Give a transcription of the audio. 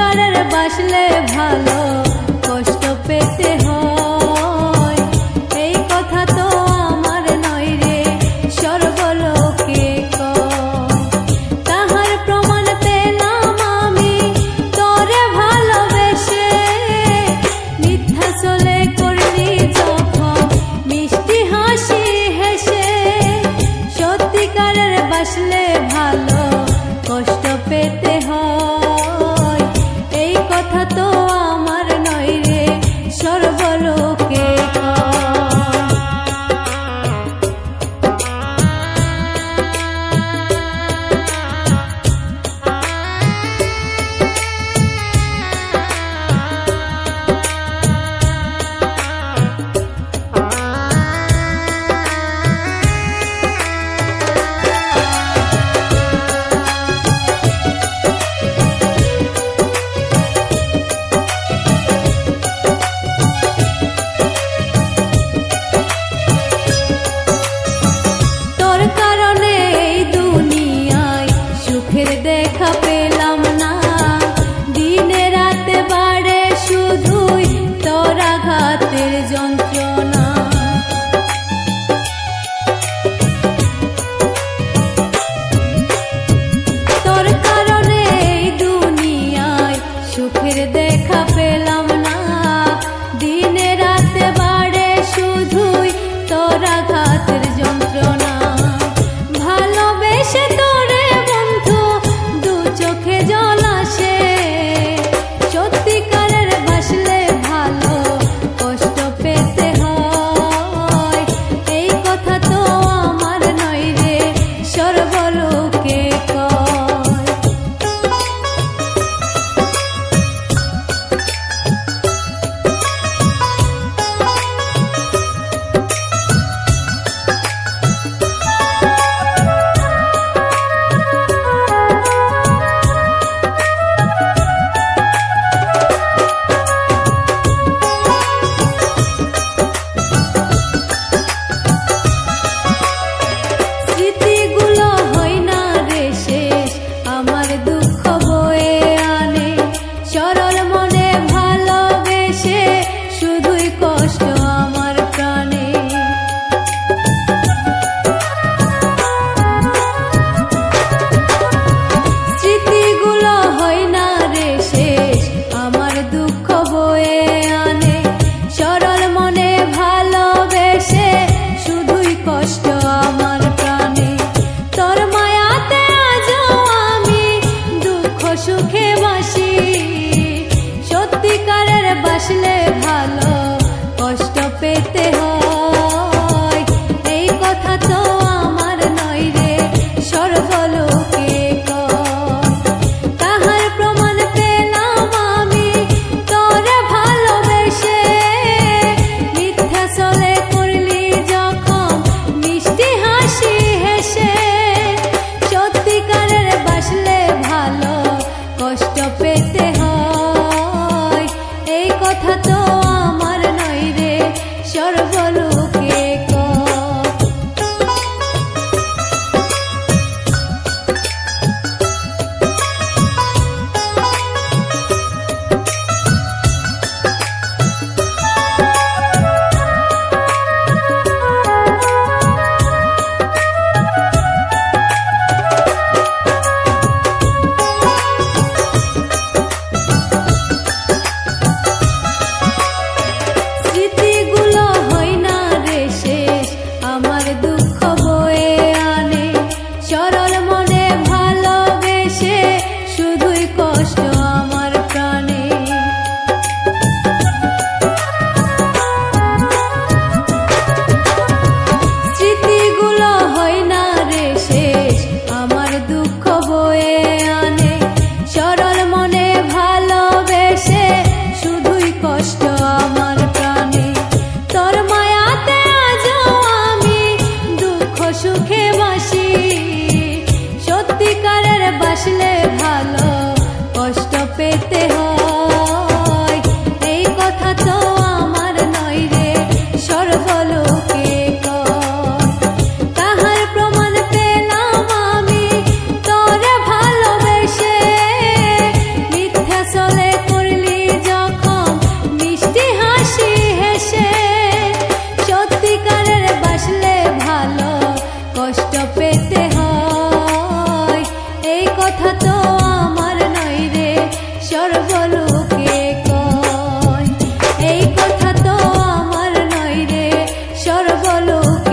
সত্যিকারের বাসলে ভালো কষ্ট পেতে হয়, এই কথা তো আমার নয় রে সর্বলোকে কয়। তাহার প্রমাণ পেলাম আমি তোরে ভালোবেসে, মিথ্যা চলে করলি যখন মিষ্টি হাসি হেসে। সত্যিকারের বাসলে ভালো কষ্ট পেতে হয়, এই কথা তো আমার নয় রে সর্বলোকে দেখা পেলাম না, দিনে রাতে বাড়ে শুধুই তোর আঘাতের যন্ত্রণা। তোর কারণে এই দুনিয়ায় সুখের দেখা পেলাম না, দিনে রাতে বাড়ে শুধুই তোর আঘাতের যন্ত্রণা। ভালোবেসে তোরে বন্ধু দু চোখে জল আসে, সত্যিকারের বাসলে ভালো কষ্ট পেতে হয়, এই কথা তো আমার নয় রে সর্বলোকে কয়। বাসলে ভালো কষ্ট পেতে হয়, এই কথা তো আমার নয় রে সর্বলোকে কয়। তাহার প্রমাণ পেলাম আমি তোরে ভালোবেসে, মিথ্যা চলে করলি যখন মিষ্টি হাসি হেসে। সত্যিকারের বাসলে ভালো কষ্ট পেতে হয়, এই কথা তো আমার নয় রে সর্বলোকে কয়। তাহার প্রমাণ পেলাম আমি তোরে ভালোবেসে, মিথ্যা চলে করলি যখন মিষ্টি হাসি হেসে। সত্যিকারের বাসলে ভালো কষ্ট পেতে হয়, এই কথা তো আমার নয় রে সর্বলোকে কয়। বাসলে ভালো কষ্ট পেতে হয়, এই কথা তো আমার নয় রে সর্বলোকে কয়। তাহার প্রমাণ পেলাম আমি তোরে ভালোবেসে, মিথ্যা চলে সর্বলোকে